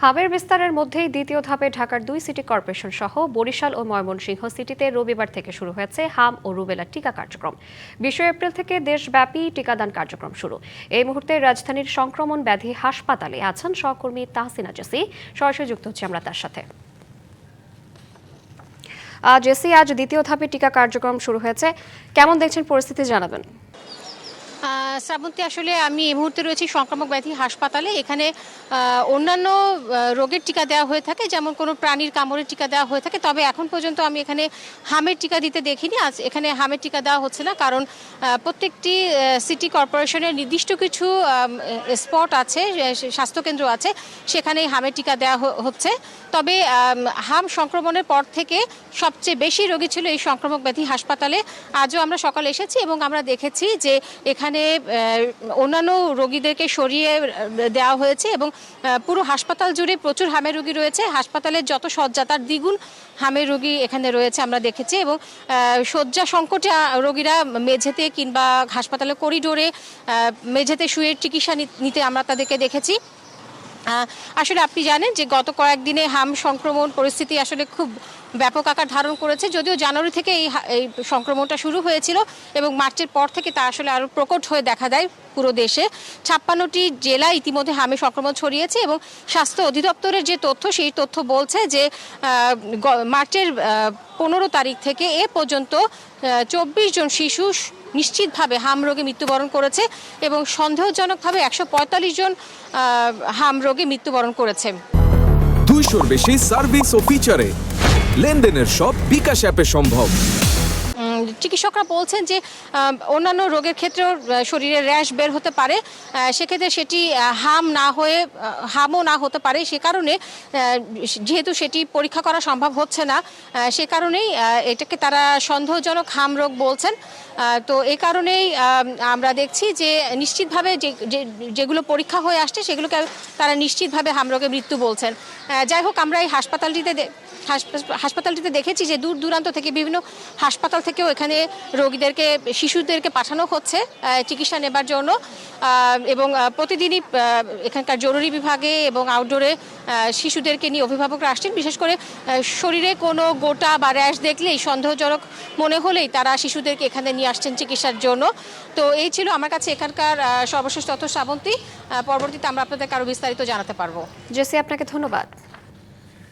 হাবের বিস্তারের মধ্যেই দ্বিতীয় ধাপে ঢাকার 2 সিটি কর্পোরেশন সহ বরিশাল ও ময়মনসিংহ সিটিতে রবিবার থেকে শুরু হয়েছে হাম ও রুবেলা টিকা কার্যক্রম। 20 এপ্রিল থেকে দেশব্যাপী টিকাদান কার্যক্রম শুরু। এই মুহূর্তে রাজধানীর সংক্রমণ ব্যাধি হাসপাতালে আছেন সহকর্মী তাহসিনা জেসি। সরাসরি যুক্ত হচ্ছে আমরা তার সাথে। জেসি, আজ দ্বিতীয় ধাপে টিকা কার্যক্রম শুরু হয়েছে, কেমন দেখছেন পরিস্থিতি জানাবেন। শ্রাবন্তী, আসলে আমি এই মুহূর্তে রয়েছি সংক্রামক ব্যাধি হাসপাতালে। এখানে অন্যান্য রোগের টিকা দেওয়া হয়ে থাকে, যেমন কোনো প্রাণীর কামড়ের টিকা দেওয়া হয়ে থাকে, তবে এখন পর্যন্ত আমি এখানে হামের টিকা দিতে দেখিনি। আজ এখানে হামের টিকা দেওয়া হচ্ছে না, কারণ প্রত্যেকটি সিটি কর্পোরেশনের নির্দিষ্ট কিছু স্পট আছে, স্বাস্থ্যকেন্দ্র আছে, সেখানেই হামের টিকা দেওয়া হচ্ছে। তবে হাম সংক্রমণের পর থেকে সবচেয়ে বেশি রোগী ছিল এই সংক্রামক ব্যাধি হাসপাতালে। আজও আমরা সকালে এসেছি এবং আমরা দেখেছি যে এখানে অন্যান্য রোগীদেরকে সরিয়ে দেওয়া হয়েছে এবং পুরো হাসপাতাল জুড়ে প্রচুর হামের রোগী রয়েছে। হাসপাতালের যত শয্যা তার দ্বিগুণ হামের রোগী এখানে রয়েছে আমরা দেখেছি, এবং শয্যা সংকটে রোগীরা মেঝেতে কিংবা হাসপাতালের করিডোরে মেঝেতে শুয়ে চিকিৎসা নিতে আমরা তাদেরকে দেখেছি। আসলে আপনি জানেন যে গত কয়েকদিনে হাম সংক্রমণ পরিস্থিতি আসলে খুব ব্যাপক আকার ধারণ করেছে। যদিও জানুয়ারি থেকে এই সংক্রমণটা শুরু হয়েছিল এবং মার্চের পর থেকে তা আসলে আরও প্রকট হয়ে দেখা দেয় পুরো দেশে। 56টি জেলা ইতিমধ্যে হামে সংক্রমণ ছড়িয়েছে এবং স্বাস্থ্য অধিদপ্তরের যে তথ্য, সেই তথ্য বলছে যে মার্চের 15 তারিখ থেকে এ পর্যন্ত 24 জন শিশু নিশ্চিতভাবে হাম রোগে মৃত্যুবরণ করেছে এবং সন্দেহজনকভাবে 145 জন হাম রোগে মৃত্যুবরণ করেছে। 200-র বেশি সার্ভিস ও ফিচারে লেনদেনের সব বিকাশ অ্যাপে সম্ভব। চিকিৎসকরা বলছেন যে অন্যান্য রোগের ক্ষেত্রেও শরীরে র্যাশ বের হতে পারে, সেক্ষেত্রে সেটি হামও না হতে পারে। সে কারণে যেহেতু সেটি পরীক্ষা করা সম্ভব হচ্ছে না, সে কারণেই এটাকে তারা সন্দেহজনক হাম রোগ বলছেন। তো এই কারণেই আমরা দেখছি যে নিশ্চিতভাবে যেগুলো পরীক্ষা হয়ে আসছে সেগুলোকে তারা নিশ্চিতভাবে হাম রোগে মৃত্যু বলছেন। যাই হোক, আমরা এই হাসপাতালটিতে দেখেছি যে দূর দূরান্ত থেকে বিভিন্ন হাসপাতাল থেকেও এখানে রোগীদেরকে, শিশুদেরকে পাঠানো হচ্ছে চিকিৎসা নেবার জন্য, এবং প্রতিদিনই এখানকার জরুরি বিভাগে এবং আউটডোরে শিশুদেরকে নিয়ে অভিভাবকরা আসছেন। বিশেষ করে শরীরে কোনো গোটা বা র্যাশ দেখলেই, সন্দেহজনক মনে হলেই তারা শিশুদেরকে এখানে নিয়ে আসছেন চিকিৎসার জন্য। তো এই ছিল আমার কাছে এখানকার সর্বশেষ তথ্য, শ্রাবন্তী। পরবর্তীতে আমরা আপনাদেরকে আরও বিস্তারিত জানাতে পারবো। জেসি, আপনাকে ধন্যবাদ।